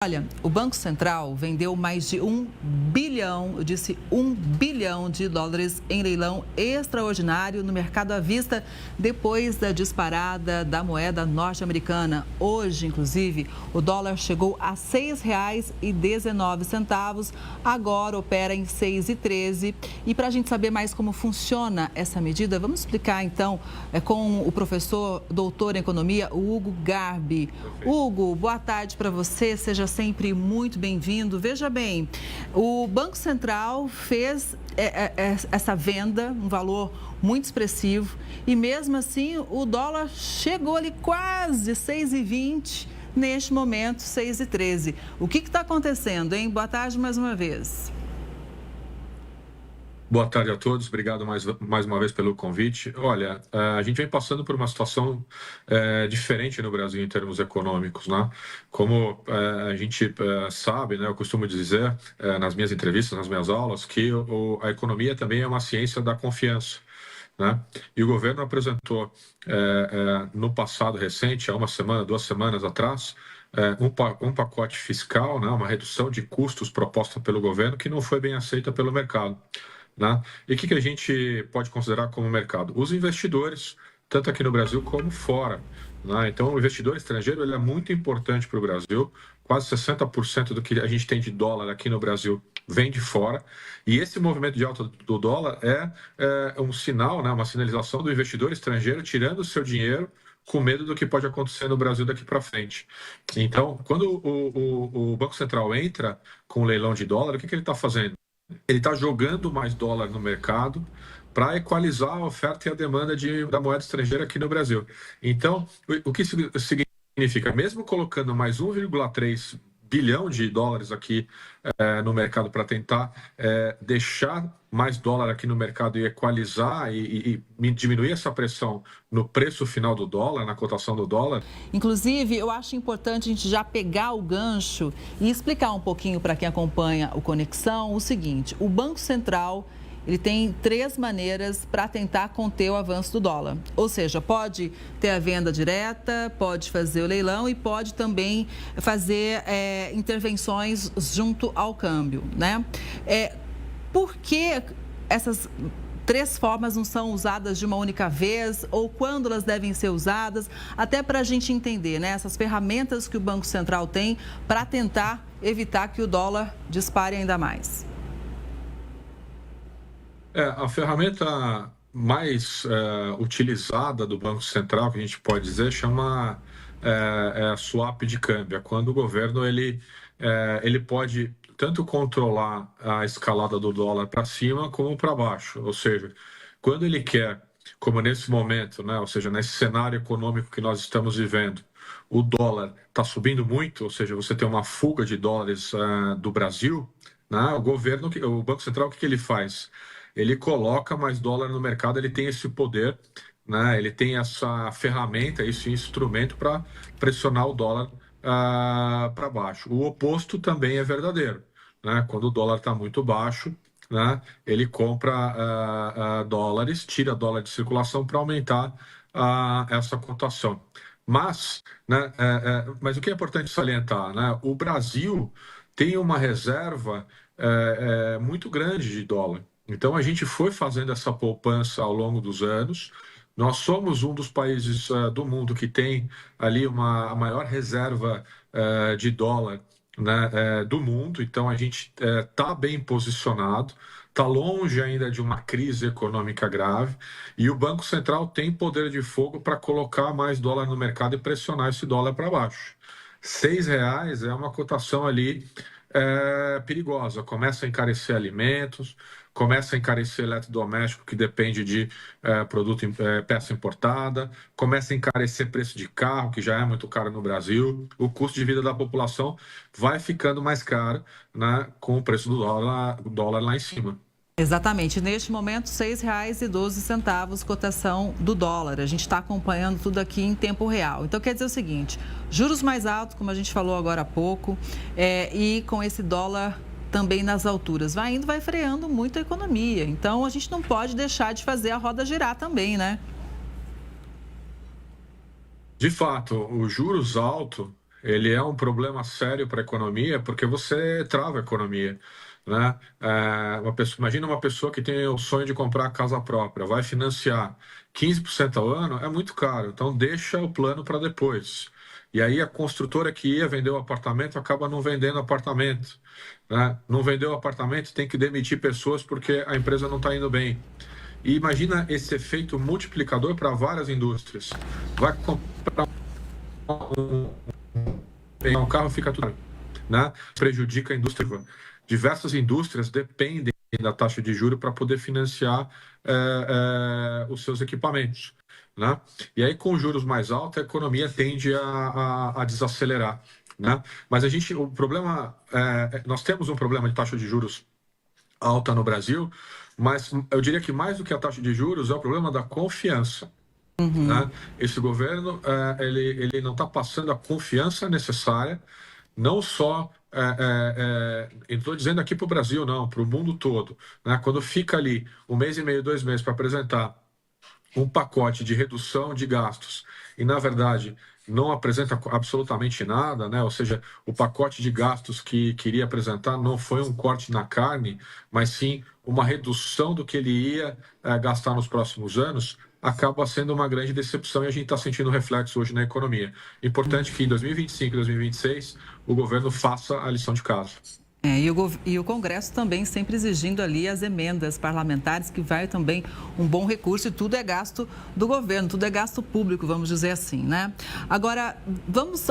Olha, o Banco Central vendeu mais de 1 bilhão, eu disse 1 bilhão de dólares em leilão extraordinário no mercado à vista depois da disparada da moeda norte-americana. Hoje, inclusive, o dólar chegou a R$ 6,19, agora opera em 6,13. E para a gente saber mais como funciona essa medida, vamos explicar então com o professor doutor em economia, o Hugo Garbi. Hugo, boa tarde para você, seja sempre muito bem-vindo. Veja bem, o Banco Central fez essa venda, um valor muito expressivo, e mesmo assim o dólar chegou ali quase 6,20, neste momento 6,13. O que está acontecendo, hein? Boa tarde mais uma vez. Boa tarde a todos, obrigado mais uma vez pelo convite. Olha, a gente vem passando por uma situação diferente no Brasil em termos econômicos, né? Como a gente sabe, né, eu costumo dizer nas minhas entrevistas, nas minhas aulas, que a economia também é uma ciência da confiança, né? E o governo apresentou no passado recente, há uma semana, 2 semanas atrás, um pacote fiscal, né, uma redução de custos proposta pelo governo que não foi bem aceita pelo mercado, né? E o que a gente pode considerar como mercado? Os investidores, tanto aqui no Brasil como fora, né? Então, o investidor estrangeiro ele é muito importante para o Brasil. Quase 60% do que a gente tem de dólar aqui no Brasil vem de fora. E esse movimento de alta do dólar é um sinal, né, uma sinalização do investidor estrangeiro tirando o seu dinheiro com medo do que pode acontecer no Brasil daqui para frente. Então, quando o Banco Central entra com o leilão de dólar, o que ele está fazendo? Ele está jogando mais dólar no mercado para equalizar a oferta e a demanda da moeda estrangeira aqui no Brasil. Então, o que isso significa? Mesmo colocando mais 1,3 bilhão de dólares aqui no mercado para tentar deixar mais dólar aqui no mercado e equalizar e diminuir essa pressão no preço final do dólar, na cotação do dólar. Inclusive, eu acho importante a gente já pegar o gancho e explicar um pouquinho para quem acompanha o Conexão o seguinte: o Banco Central ele tem 3 maneiras para tentar conter o avanço do dólar. Ou seja, pode ter a venda direta, pode fazer o leilão e pode também fazer intervenções junto ao câmbio, né? Por que essas 3 formas não são usadas de uma única vez ou quando elas devem ser usadas? Até para a gente entender, né, essas ferramentas que o Banco Central tem para tentar evitar que o dólar dispare ainda mais. A ferramenta mais utilizada do Banco Central, que a gente pode dizer, chama swap de câmbio. É quando o governo ele pode tanto controlar a escalada do dólar para cima como para baixo. Ou seja, quando ele quer, como nesse momento, né, ou seja, nesse cenário econômico que nós estamos vivendo, o dólar está subindo muito, ou seja, você tem uma fuga de dólares do Brasil, né, o Banco Central, o que ele faz? Ele coloca mais dólar no mercado, ele tem esse poder, né? Ele tem essa ferramenta, esse instrumento para pressionar o dólar para baixo. O oposto também é verdadeiro, né? Quando o dólar está muito baixo, né, ele compra dólares, tira dólar de circulação para aumentar essa cotação. Mas, né, mas o que é importante salientar, né? O Brasil tem uma reserva muito grande de dólar. Então, a gente foi fazendo essa poupança ao longo dos anos. Nós somos um dos países do mundo que tem ali a maior reserva de dólar, né, do mundo. Então, a gente está bem posicionado, está longe ainda de uma crise econômica grave. E o Banco Central tem poder de fogo para colocar mais dólar no mercado e pressionar esse dólar para baixo. R$ 6 é uma cotação ali perigosa. Começa a encarecer alimentos, começa a encarecer eletrodoméstico, que depende de peça importada, começa a encarecer preço de carro, que já é muito caro no Brasil. O custo de vida da população vai ficando mais caro, né, com o preço do dólar lá em cima. Exatamente. Neste momento, R$ 6,12, cotação do dólar. A gente está acompanhando tudo aqui em tempo real. Então, quer dizer o seguinte, juros mais altos, como a gente falou agora há pouco, e com esse dólar também nas alturas, vai indo, vai freando muito a economia. Então, a gente não pode deixar de fazer a roda girar também, né? De fato, os juros altos ele é um problema sério para a economia, porque você trava a economia, né? Imagina uma pessoa que tem o sonho de comprar a casa própria, vai financiar 15% ao ano, é muito caro, então deixa o plano para depois. E aí a construtora que ia vender o apartamento acaba não vendendo apartamento, né? Não vendeu o apartamento, tem que demitir pessoas porque a empresa não está indo bem. E imagina esse efeito multiplicador para várias indústrias. Vai comprar um carro, fica tudo, né? Prejudica a indústria. Diversas indústrias dependem da taxa de juros para poder financiar os seus equipamentos, né? E aí, com juros mais altos, a economia tende a desacelerar, né? Mas o problema, nós temos um problema de taxa de juros alta no Brasil, mas eu diria que mais do que a taxa de juros é o problema da confiança. Né? Esse governo ele não está passando a confiança necessária, não só estou dizendo aqui para o Brasil, não, para o mundo todo. Né? Quando fica ali 1 mês e meio, 2 meses para apresentar um pacote de redução de gastos e, na verdade, não apresenta absolutamente nada, né? Ou seja, o pacote de gastos que queria apresentar não foi um corte na carne, mas sim uma redução do que ele ia gastar nos próximos anos, acaba sendo uma grande decepção e a gente está sentindo reflexo hoje na economia. Importante que em 2025 e 2026 o governo faça a lição de casa. E o Congresso também sempre exigindo ali as emendas parlamentares, que vai também um bom recurso, e tudo é gasto do governo, tudo é gasto público, vamos dizer assim, né? Agora, vamos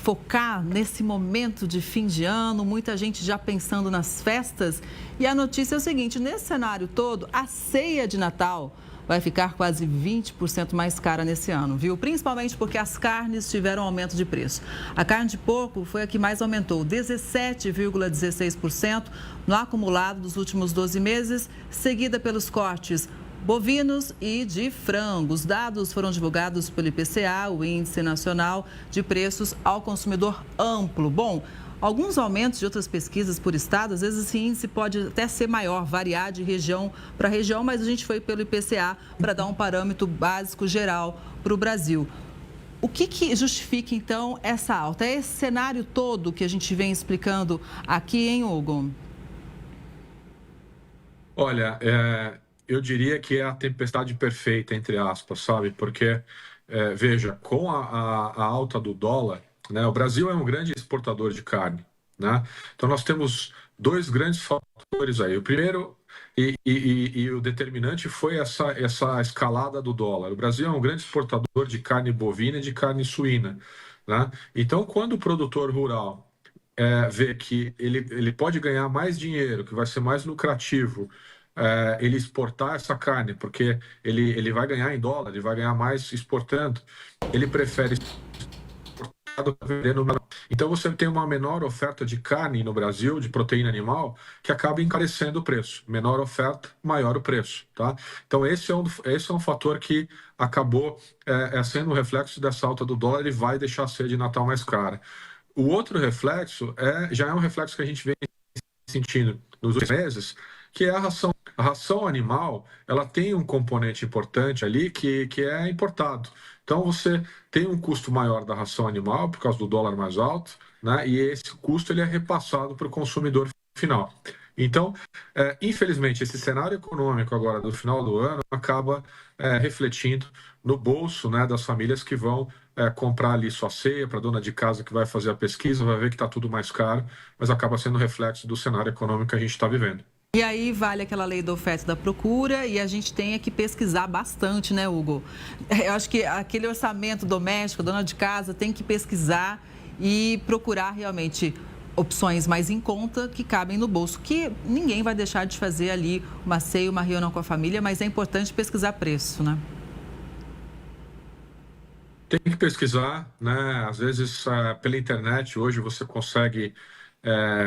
focar nesse momento de fim de ano, muita gente já pensando nas festas, e a notícia é o seguinte: nesse cenário todo, a ceia de Natal vai ficar quase 20% mais cara nesse ano, viu? Principalmente porque as carnes tiveram aumento de preço. A carne de porco foi a que mais aumentou, 17,16% no acumulado dos últimos 12 meses, seguida pelos cortes bovinos e de frango. Os dados foram divulgados pelo IPCA, o Índice Nacional de Preços ao Consumidor Amplo. Bom, alguns aumentos de outras pesquisas por estado, às vezes esse índice pode até ser maior, variar de região para região, mas a gente foi pelo IPCA para dar um parâmetro básico geral para o Brasil. O que justifica, então, essa alta? É esse cenário todo que a gente vem explicando aqui, hein, Hugo? Olha, eu diria que é a tempestade perfeita, entre aspas, sabe? Porque, veja, com a alta do dólar, né, o Brasil é um grande exportador de carne, né? Então, nós temos dois grandes fatores aí. O primeiro e o determinante foi essa escalada do dólar. O Brasil é um grande exportador de carne bovina e de carne suína, né? Então, quando o produtor rural vê que ele pode ganhar mais dinheiro, que vai ser mais lucrativo ele exportar essa carne, porque ele vai ganhar em dólar, ele vai ganhar mais exportando, ele prefere vendendo. Então você tem uma menor oferta de carne no Brasil, de proteína animal, que acaba encarecendo o preço. Menor oferta, maior o preço, tá? Então esse é um fator que acabou sendo um reflexo dessa alta do dólar e vai deixar a ceia de Natal mais cara. O outro reflexo já é um reflexo que a gente vem sentindo nos últimos meses, que é a ração. A ração animal, ela tem um componente importante ali que é importado. Então, você tem um custo maior da ração animal por causa do dólar mais alto, né? E esse custo ele é repassado para o consumidor final. Então, infelizmente, esse cenário econômico agora do final do ano acaba refletindo no bolso, né, das famílias que vão comprar ali sua ceia, para a dona de casa que vai fazer a pesquisa, vai ver que está tudo mais caro, mas acaba sendo reflexo do cenário econômico que a gente está vivendo. E aí vale aquela lei da oferta e da procura, e a gente tem que pesquisar bastante, né, Hugo? Eu acho que aquele orçamento doméstico, a dona de casa tem que pesquisar e procurar realmente opções mais em conta que cabem no bolso, que ninguém vai deixar de fazer ali uma ceia, uma reunião com a família, mas é importante pesquisar preço, né? Tem que pesquisar, né? Às vezes, pela internet, hoje você consegue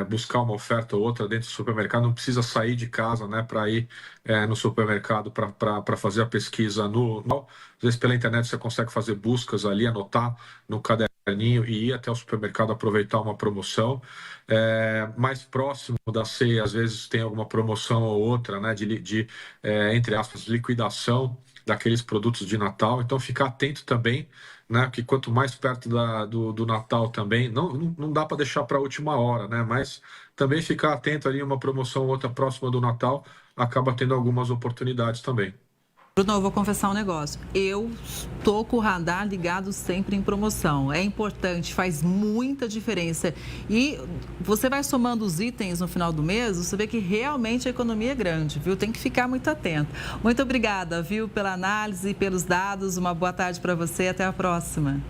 buscar uma oferta ou outra dentro do supermercado, não precisa sair de casa, né, para ir no supermercado para fazer a pesquisa. Às vezes, pela internet, você consegue fazer buscas ali, anotar no caderno caderninho e ir até o supermercado aproveitar uma promoção. Mais próximo da ceia, às vezes tem alguma promoção ou outra, né, entre aspas, liquidação daqueles produtos de Natal. Então, ficar atento também, né, porque quanto mais perto do Natal também, não dá para deixar para a última hora, né, mas também ficar atento ali, uma promoção ou outra próxima do Natal, acaba tendo algumas oportunidades também. Bruno, eu vou confessar um negócio. Eu estou com o radar ligado sempre em promoção. É importante, faz muita diferença. E você vai somando os itens no final do mês, você vê que realmente a economia é grande, viu? Tem que ficar muito atento. Muito obrigada, viu, pela análise e pelos dados. Uma boa tarde para você. Até a próxima.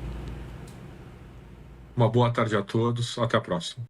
Uma boa tarde a todos. Até a próxima.